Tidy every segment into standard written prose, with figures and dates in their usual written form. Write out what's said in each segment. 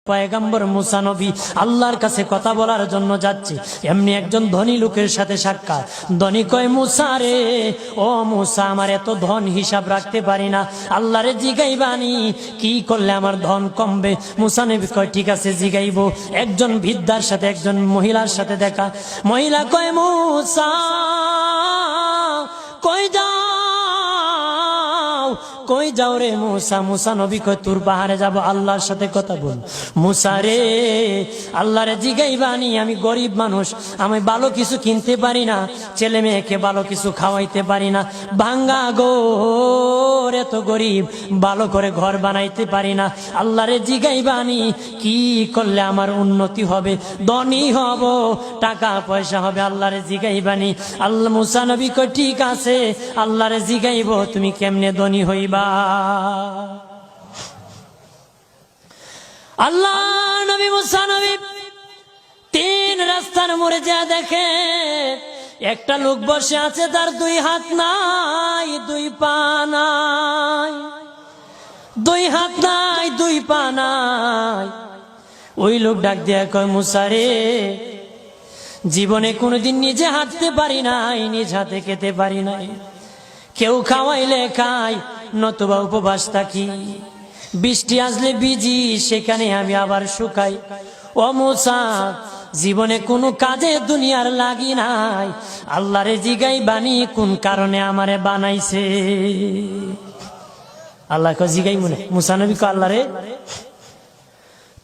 পয়গম্বর মুসা নবী আল্লাহর কাছে কথা বলার জন্য যাচ্ছে, এমনি একজন ধনী লোকের সাথে সাক্ষাৎ। ধনী কয়, মুসা রে, ও মুসা, আমার এত ধন হিসাব রাখতে পারি না, আল্লাহরে জিগাইবানি কি করলে আমার ধন কমবে? মুসা নবী কয়, ঠিক আছে জিগাইব। একজন বৃদ্ধার সাথে একজন মহিলার সাথে দেখা। মহিলা কয়, মুসা কই যাও, কই যাও রে মুসা? মুসা নবী কয়, তোর পাহাড়ে যাব, আল্লাহর সাথে কথা বল। মুসা রে, আল্লাহরে জিগাইবানি, আমি গরিব মানুষ, আমি ভালো কিছু কিনতে পারি না, ছেলে মেয়েকে ভালো কিছু খাওয়াইতে পারি না, ভাঙ্গা গোর, এত গরিব, ভালো করে ঘর বানাইতে পারি না, আল্লাহরে জিগাইবানি কি করলে আমার উন্নতি হবে, ধনী হব, টাকা পয়সা হবে, আল্লাহরে জিগাইবানি। আল্লাহ মুসা নবী কয়, ঠিক আছে, আল্লাহরে জিগাইব, তুমি কেমনে ধনী হইবা? আল্লাহ নবী মুসা নবী তিন রাস্তার মোড়ে যা দেখে একটা লোক বসে আছে, তার দুই হাত নাই, দুই পা নাই, দুই হাত নাই, দুই পা নাই। ওই লোক ডাক দিয়া কয়, মুসা রে, জীবনে কোনোদিন নিজে হাঁটতে পারি নাই, নিজ হাতে খেতে পারি নাই, কেউ খাওয়াইলে খাই, নতুবা উপবাস থাকি, বৃষ্টি আসলে ভিজি, সেখানে আমি আবার শুকাই। ও মুসা, জীবনে কোনো কাজে দুনিয়ার লাগি নাই, আল্লাহরে জিগাইবানি কোন কারণে আমারে বানাইছে? আল্লাহ কয়, জিগাই মনে। মুসা নবী কয়, আল্লাহরে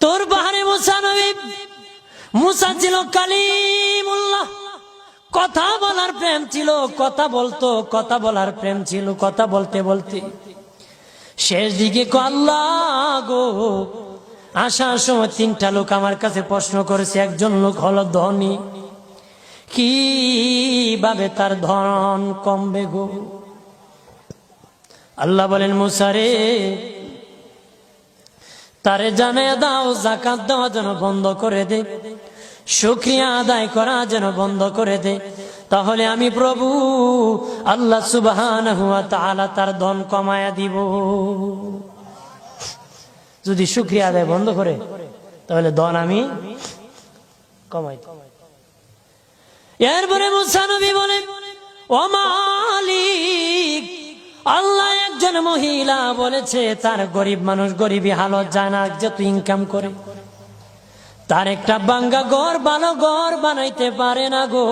তোর বাহারে মুসা নবী, মুসা ছিল কালিমুল্লাহ, কথা বলার প্রেম ছিল, কথা বলতো, কথা বলার প্রেম ছিল। কথা বলতে বলতে শেষ দিকে আল্লাহ গো, আসার সময় তিনটা লোক আমার কাছে প্রশ্ন করেছে। একজন লোক হলো ধনী, কিভাবে তার ধন কমবে গো? আল্লাহ বলেন, মুসা রে, তারে জানিয়ে দাও যাকাত দেওয়া যেন বন্ধ করে দে, শুকরিয়া আদায় করা যেন বন্ধ করে দে, তাহলে আমি প্রভু আল্লাহ সুবহানাহু ওয়া তাআলা তার ধন কমায়া দিব। যদি শুকরিয়া আদায় বন্ধ করে, তাহলে ধন আমি কমাই। এরপরে মুসা নবী বলে, ও মালিক, আল্লাহ একজন মহিলা বলেছে তার গরিব মানুষ গরিবী হালত জানা যত ইনকাম করে, তার একটা ভাঙ্গা ঘর ভালো ঘর বানাইতে পারে না গো।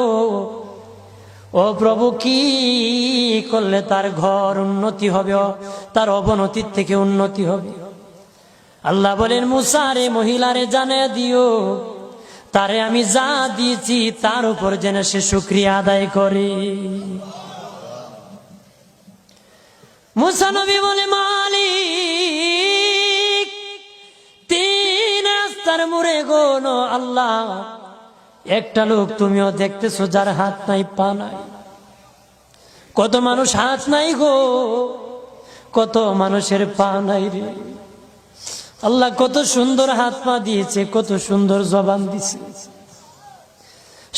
ও প্রভু, কি করলে তার ঘর উন্নতি হবে, তার অবনতির থেকে উন্নতি হবে? আল্লাহ বলেন, মুসা রে, মহিলারে জানিয়ে দিও, তারে আমি যা দিয়েছি তার উপর যেন সে শুকরিয়া আদায় করে। মুসা নবী বলে, মালিক, তিন রাস্তার মোড়ে গো আল্লাহ, একটা লোক তুমিও দেখতেছো যার হাত নাই পা নাই। কত মানুষ হাত নাই গো, কত মানুষের পা নাই রে। আল্লাহ কত সুন্দর হাত পা দিয়েছে, কত সুন্দর জবান দিছে,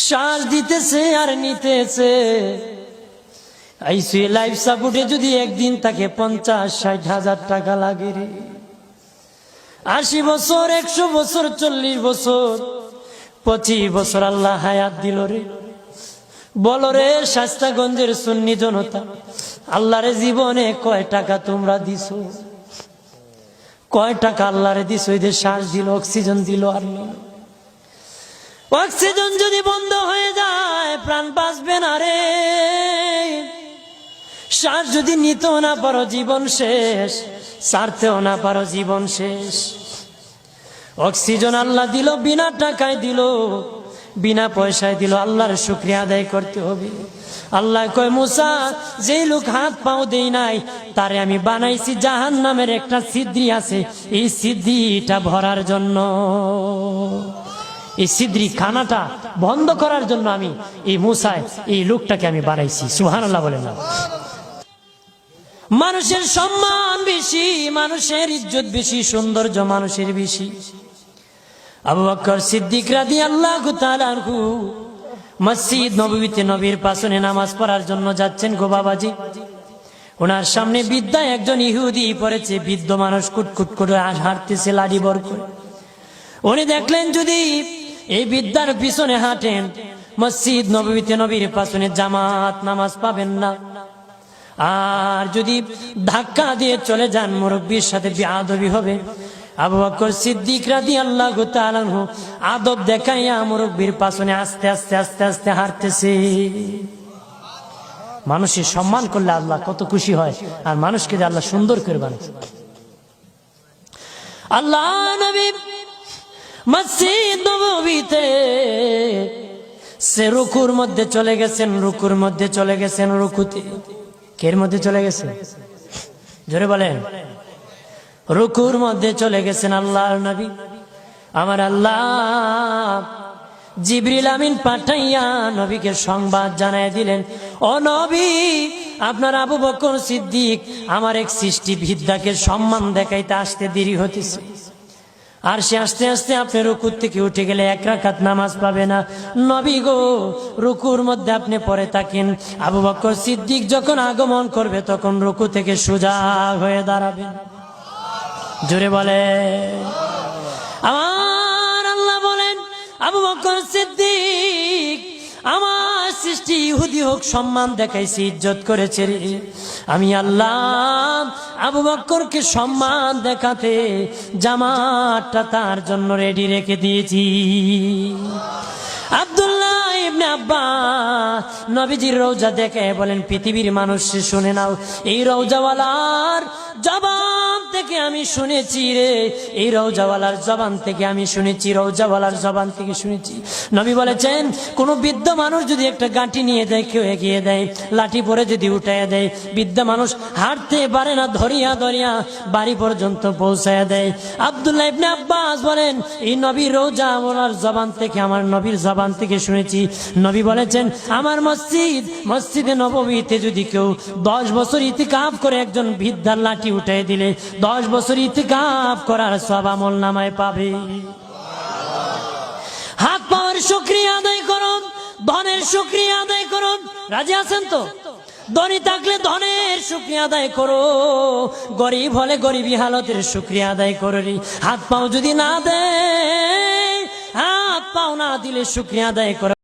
শ্বাস দিতেছে আর নিতেছে। আইসিইউ লাইফ সাপোর্টে যদি একদিন তাকে 50-60 হাজার টাকা লাগে রে। 80 বছর, 100 বছর, 40 বছর, 25 বছর আল্লাহ হায়াত দিল রে। বলো রে শাস্তাগঞ্জের সুন্নি জনতা, আল্লাহরে জীবনে কয় টাকা তোমরা দিছো? কয় টাকা আল্লাহরে দিছো? এদের শ্বাস দিল, অক্সিজেন দিল আর নিল। অক্সিজেন যদি বন্ধ হয়ে যায় প্রাণ বাঁচবে না রে। শ্বাস যদি নিতেও না পারো জীবন শেষ, ছাড়তেও না পারো জীবন শেষ। অক্সিজেন আল্লাহ দিল, বিনা টাকায় দিল, বিনা পয়সায় দিল, আল্লাহর শুকরিয়া আদায় করতে হবে। আল্লাহ কয়, মুসা, যেই লোক হাত পাও দেই নাই, তারে আমি বানাইছি জাহান্নামের একটা ছিদ্রি আছে, এই ছিদ্রিটা ভরার জন্য, এই ছিদ্রি খানাটা বন্ধ করার জন্য আমি এই মুসায় এই লোকটাকে আমি বানাইছি। সুবহানাল্লাহ বলেন না? মানুষের সম্মান বেশি, মানুষের ইজ্জত বেশি, সৌন্দর্য মানুষের বেশি। আবু বকর সিদ্দিক রাদিয়াল্লাহু তাআলা আনহু মসজিদ নববীতে নবীর পাশে নামাজ পড়ার জন্য যাচ্ছেন গো বাবাজি। ওনার সামনে বৃদ্ধা একজন ইহুদি পড়েছে, বৃদ্ধ মানুষ কুটকুট করে হাঁটতেছে লাঠি বর করে। উনি দেখলেন যদি এই বিদ্যার পিছনে হাঁটেন, মসজিদ নববীতে নবীর পিছনে জামাত নামাজ পাবেন না। আর যদি ধাক্কা দিয়ে চলে যান, মুরব্বীর সাথে বেয়াদবি হবে। আবু বকর সিদ্দিক রাদিয়াল্লাহু তাআলা আনহু আদব দেখাইয়া মুরব্বীর পিছনে আস্তে আস্তে আস্তে আস্তে হাঁটতেছে। মানুষের সম্মান করলে আল্লাহ কত খুশি হয়, আর মানুষকে যে আল্লাহ সুন্দর করে বানায়। আল্লাহ নবী মসজিদ নববীতে সে রুকুর মধ্যে চলে গেছেন, রুকুর মধ্যে চলে গেছেন, রুকুতে কের মধ্যে চলে গেছেন, জোরে বলেন, রুকুর মধ্যে চলে গেছেন আল্লাহর নবী। আমার আল্লাহ জিবরিল আমিন পাঠাইয়া নবীকে সংবাদ জানাই দিলেন, ও নবী, আপনার আবু বকর সিদ্দিক আমার এক সৃষ্টি বিদ্যাকে সম্মান দেখাইতে আসতে দেরি হতেছে, আর সে আস্তে আস্তে আপনি রুকুর থেকে উঠে গেলে 1 রাকাত নামাজ পাবে না। নবী গো, রুকুর মধ্যে আপনি পড়ে থাকেন, আবু বকর সিদ্দিক যখন আগমন করবে তখন রুকু থেকে সোজা হয়ে দাঁড়াবে। জোরে বলে আমার আল্লাহ বলেন, আবু বকর সিদ্দিক আমার সৃষ্টি ইহুদি হোক সম্মান দেখাইছি, ইজ্জত করেছে রে, আমি আল্লাহ আবু বকরকে সম্মান দেখাতে জামাতটা তার জন্য রেডি রেখে দিয়েছি। আব্দুল্লাহ ইবনে আব্বাস নবীজির রওজা দেখে বলেন, পৃথিবীর মানুষ শুনে নাও, এই রওজাওয়ালার জবান থেকে আমি শুনেছি রে, এই রওজাওয়ালার জবান থেকে আমি শুনেছি, রওজাওয়ালার জবান থেকে শুনেছি। নবী বলেছেন, কোন বৃদ্ধ মানুষ যদি একটা গাঁটি নিয়ে দেয়, কেউ এগিয়ে দেয়, লাঠি পরে যদি উঠাইয়া দেয়, বৃদ্ধ মানুষ হাঁটতে পারে না, ধরিয়া ধরিয়া বাড়ি পর্যন্ত পৌঁছায়া দেয়। আব্দুল্লাহ ইবনে আব্বাস বলেন, এই নবীর রওজাওয়ালার জবান থেকে, আমার নবীর জবান থেকে শুনেছি। নবী বলেছেন, আমার মসজিদে নববীতে যদি কেউ 10 বছর ইতিকাফ করে একজন বৃদ্ধার লাঠি উঠাই দিলে 10 বছর ইতিকাফ করার সওয়াব আমলনামায় পাবে। হাত পাওয়ার শুকরিয়া আদায় করুন, ধনের শুকরিয়া আদায় করুন। রাজি আছেন তো? ধনী থাকলে ধনের শুকরিয়া আদায় করো, গরিব হলে গরিবী হালতের শুকরিয়া আদায় করো। হাত পাও যদি না দেয়, হাত পাও না দিলে শুকরিয়া আদায় করো।